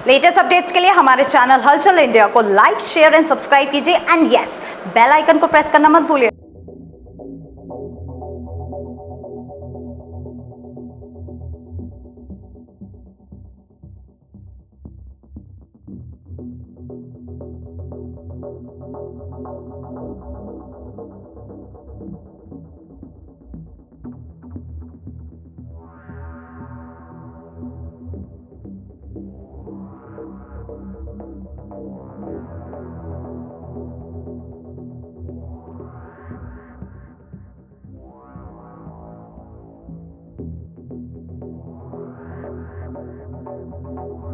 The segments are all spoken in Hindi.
लेटेस्ट अपडेट्स के लिए हमारे चैनल हलचल इंडिया को लाइक, शेयर एंड सब्सक्राइब कीजिए एंड यस, बेल आइकन को प्रेस करना मत भूलिए।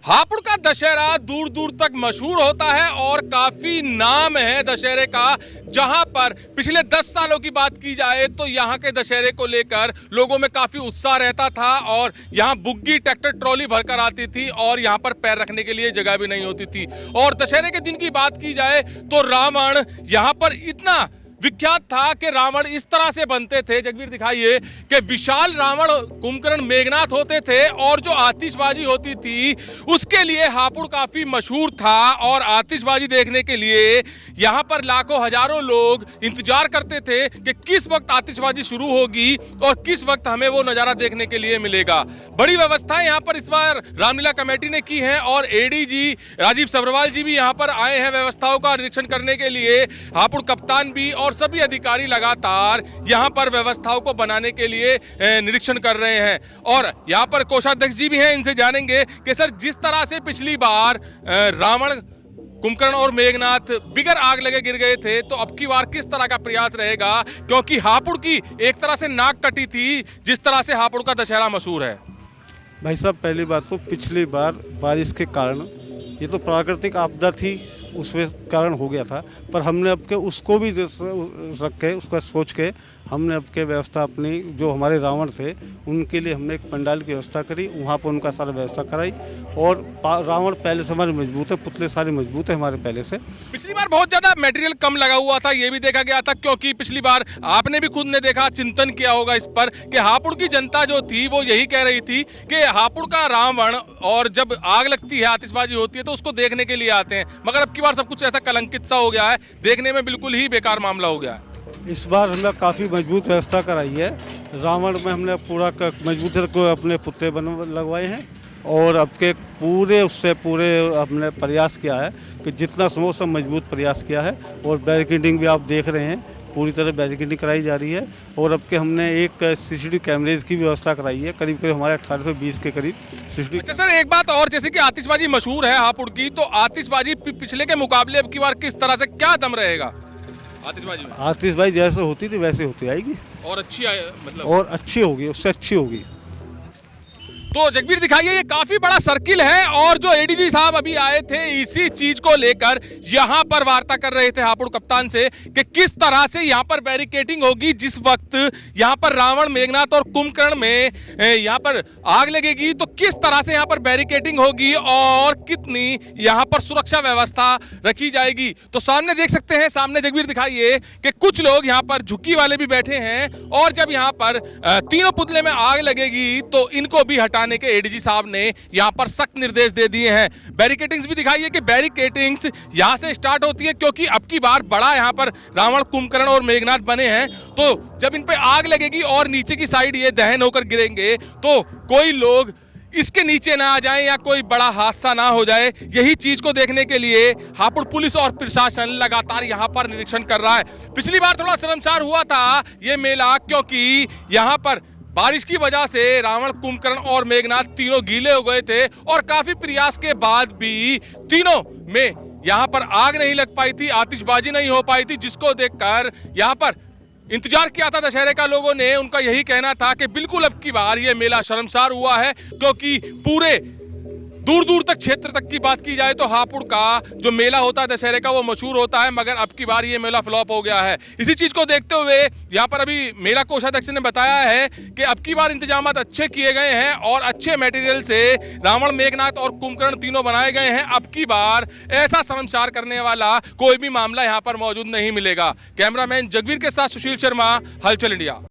हापुड़ का दशहरा दूर दूर तक मशहूर होता है और काफी नाम है दशहरे का। जहां पर पिछले 10 सालों की बात की जाए तो यहां के दशहरे को लेकर लोगों में काफी उत्साह रहता था और यहां बुग्गी ट्रैक्टर ट्रॉली भरकर आती थी और यहां पर पैर रखने के लिए जगह भी नहीं होती थी। और दशहरे के दिन की बात की जाए तो रावण यहां पर इतना विख्यात था कि रावण इस तरह से बनते थे, जगवीर दिखाइए, कि विशाल रावण कुंभकर्ण मेघनाथ होते थे और जो आतिशबाजी होती थी उसके लिए हापुड़ काफी मशहूर था। और आतिशबाजी देखने के लिए यहां पर लाखों हजारों लोग इंतजार करते थे कि किस वक्त आतिशबाजी शुरू होगी और किस वक्त हमें वो नजारा देखने के लिए मिलेगा। बड़ी व्यवस्था यहां पर इस बार रामलीला कमेटी ने की है और एडीजी राजीव सब्रवाल जी भी यहां पर आए हैं व्यवस्थाओं का निरीक्षण करने के लिए। हापुड़ कप्तान भी और सभी अधिकारी लगातार यहां पर व्यवस्थाओं को बनाने के लिए निरीक्षण कर रहे हैं। और यहां पर कोषाध्यक्ष जी भी हैं, इनसे जानेंगे कि सर, जिस तरह से पिछली बार रावण कुंभकर्ण और मेघनाथ बिगर आग लगे गिर गए थे, तो अब की बार किस तरह का प्रयास रहेगा, क्योंकि हापुड़ की एक तरह से नाक कटी थी जिस तरह से हापुड़ का दशहरा मशहूर है। भाई साहब, पहली बात तो पिछली बार बारिश के कारण, ये तो प्राकृतिक आपदा थी, उसके कारण हो गया था, पर हमने अब के उसको भी रख के उसका सोच के हमने अब के व्यवस्था अपनी, जो हमारे रावण थे उनके लिए हमने एक पंडाल की व्यवस्था करी, वहाँ पर उनका सारा व्यवस्था कराई। और रावण पहले से हमारे मजबूत है, पुतले सारे मजबूत है हमारे पहले से। पिछली बार बहुत ज्यादा मटेरियल कम लगा हुआ था, ये भी देखा गया था, क्योंकि पिछली बार आपने भी खुद ने देखा, चिंतन किया होगा इस पर, कि हापुड़ की जनता जो थी वो यही कह रही थी कि हापुड़ का रावण, और जब आग लगती है, आतिशबाजी होती है, तो उसको देखने के लिए आते हैं। मगर अब की बार सब कुछ ऐसा कलंकित सा हो गया है, देखने में बिल्कुल ही बेकार मामला हो गया है। इस बार हमने काफ़ी मजबूत व्यवस्था कराई है। रावण में हमने पूरा मजबूत को अपने पुतले लगवाए हैं और अब के पूरे हमने प्रयास किया है कि जितना संभव सब मजबूत प्रयास किया है। और बैरिकेडिंग भी आप देख रहे हैं, पूरी तरह बैरिकेडिंग कराई जा रही है। और अब के हमने एक सीसीटीवी कैमरेज की व्यवस्था कराई है, करीब हमारे 1820 के करीब सीसीटीवी। अच्छा सर, एक बात और, जैसे कि आतिशबाजी मशहूर है हापुड़ की, तो आतिशबाजी पिछले के मुकाबले अब की बार किस तरह से, क्या दम रहेगा आतिशबाजी में? आतिशबाजी जैसे होती थी वैसे होती आएगी और अच्छी मतलब और अच्छी होगी, उससे अच्छी होगी। तो जगवीर दिखाइए, ये काफी बड़ा सर्किल है और जो एडीजी साहब अभी आए थे इसी चीज को लेकर यहां पर वार्ता कर रहे थे हापुड़ कप्तान से कि किस तरह से यहां पर बैरिकेडिंग होगी जिस वक्त यहां पर रावण, मेघनाथ और कुंभकर्ण में यहां पर आग लगेगी, तो किस तरह से यहां पर बैरिकेडिंग होगी और कितनी यहां पर सुरक्षा व्यवस्था रखी जाएगी। तो सामने देख सकते हैं, सामने जगवीर दिखाइए कि कुछ लोग यहां पर झुक्की वाले भी बैठे हैं और जब यहां पर तीनों पुतले में आग लगेगी तो इनको भी हटाने के एडीजी साहब ने यहां पर सख्त निर्देश दे दिए हैं। बैरिकेडिंग्स भी दिखाइए कि बैरिकेडिंग्स यहां से स्टार्ट होती है, क्योंकि अब की बार बड़ा यहां पर रावण, कुंभकर्ण और मेघनाथ बने हैं, तो जब इन पे आग लगेगी और नीचे की साइड ये दहन होकर गिरेंगे तो कोई लोग इसके नीचे ना आ जाए या कोई बड़ा हादसा ना हो जाए। यही चीज को देखने के लिए हापुड़ पुलिस और प्रशासन लगातार यहां पर निरीक्षण कर रहा है। पिछली बार थोड़ा शर्मसार हुआ था ये मेला, क्योंकि यहां पर बारिश की वजह से रावण, कुंभकर्ण और मेघनाथ तीनों गीले हो गए थे और काफी प्रयास के बाद भी तीनों में यहां पर आग नहीं लग पाई थी, आतिशबाजी नहीं हो पाई थी, जिसको देखकर यहां पर इंतजार किया था दशहरे का लोगों ने। उनका यही कहना था कि बिल्कुल अब की बार ये मेला शर्मसार हुआ है, क्योंकि पूरे दूर दूर तक क्षेत्र तक की बात की जाए तो हापुड़ का जो मेला होता है दशहरे का वो मशहूर होता है, मगर अब की बार ये मेला फ्लॉप हो गया है। इसी चीज को देखते हुए यहाँ पर अभी मेला कोषाध्यक्ष ने बताया है कि अब की बार इंतजाम अच्छे किए गए हैं और अच्छे मटेरियल से रावण, मेघनाथ और कुंभकर्ण तीनों बनाए गए हैं। अब की बार ऐसा शर्मसार करने वाला कोई भी मामला यहाँ पर मौजूद नहीं मिलेगा। कैमरामैन जगवीर के साथ सुशील शर्मा, हलचल इंडिया।